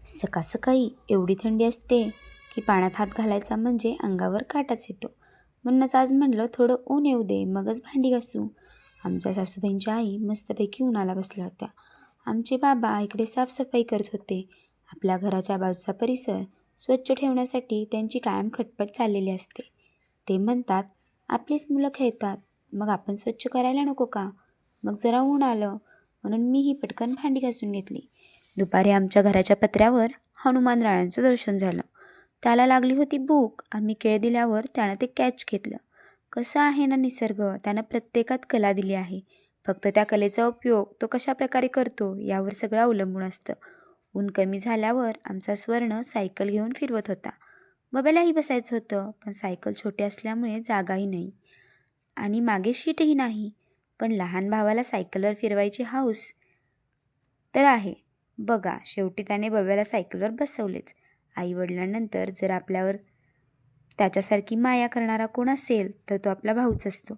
सकाळ सकाळी एवढी थंडी असते की पाण्यात हात घालायचा म्हणजे अंगावर काटाच येतो. म्हणूनच आज म्हणलं थोडं ऊन येऊ दे मगच भांडी घासू. आमच्या सासूबाईंची आई मस्तपैकी उन्हाला बसल्या होत्या. आमचे बाबा इकडे साफसफाई करत होते. आपल्या घराच्या बाजूचा परिसर स्वच्छ ठेवण्यासाठी त्यांची कायम खटपट चाललेली असते. ते म्हणतात, आपलीच मुलं खेळतात, मग आपण स्वच्छ करायला नको का? मग जरा ऊन आलं म्हणून मीही पटकन भांडी घासून घेतली. दुपारी आमच्या घराच्या पत्र्यावर हनुमानरायांचं दर्शन झालं. त्याला लागली होती भूक. आम्ही केळ दिल्यावर त्यानं ते कॅच घेतलं. कसं आहे ना निसर्ग, त्यानं प्रत्येकात कला दिली आहे. फक्त त्या कलेचा उपयोग तो कशा प्रकारे करतो यावर सगळं अवलंबून असतं. ऊन कमी झाल्यावर आमचा स्वर्ण सायकल घेऊन फिरवत होता. बब्यालाही बसायचं होतं, पण सायकल छोटी असल्यामुळे जागाही नाही आणि मागे शीटही नाही. पण लहान भावाला सायकलवर फिरवायची हौस तर आहे. बघा, शेवटी त्याने बब्याला सायकलवर बसवलेच. आईवडिलांनंतर जर आपल्यावर त्याच्यासारखी माया करणारा कोण असेल तर तो आपला भाऊच असतो.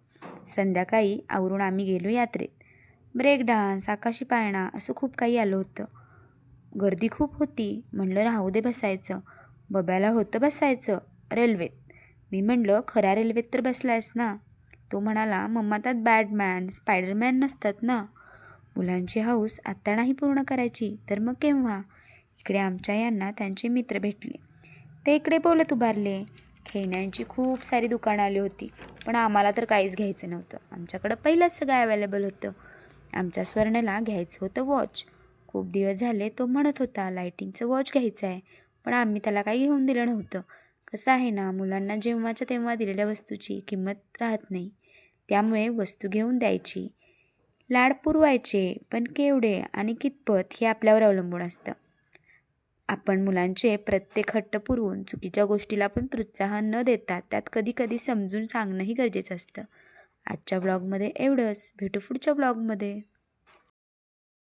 संध्याकाळी आवरून आम्ही गेलो यात्रेत. ब्रेक डान्स, आकाशी पाळणा असं खूप काही आलं होतं. गर्दी खूप होती. म्हणलं राहू दे बसायचं. बब्याला होतं बसायचं रेल्वेत. मी म्हणलं खऱ्या रेल्वेत तर बसलायस ना? तो म्हणाला, मम्मा त्यात बॅटमॅन स्पायडरमॅन नसतात ना. मुलांची हौस आत्ता नाही पूर्ण करायची तर मग केव्हा? इकडे आमच्या यांना त्यांचे मित्र भेटले. ते इकडे बोलत उभारले. खेळण्यांची खूप सारी दुकानं आली होती, पण आम्हाला तर काहीच घ्यायचं नव्हतं. आमच्याकडं पहिलंच सगळं अवेलेबल होतं. आमच्या स्वर्णाला घ्यायचं होतं वॉच. खूप दिवस झाले तो म्हणत होता लायटिंगचं वॉच घ्यायचं आहे, पण आम्ही त्याला काही घेऊन दिलं नव्हतं. कसं आहे ना, मुलांना जेव्हाच्या तेव्हा दिलेल्या वस्तूची किंमत राहत नाही. त्यामुळे वस्तू घेऊन द्यायची. लाड पुरवायचे, पण केवढे आणि कितपत हे आपल्यावर अवलंबून असतं. आपण मुलांचे प्रत्येक हट्ट पुरवून चुकीच्या गोष्टीला पण प्रोत्साहन न देता त्यात कधी कधी समजून सांगणंही गरजेचं असतं. आजच्या ब्लॉगमध्ये एवढंच. भेटू पुढच्या ब्लॉगमध्ये.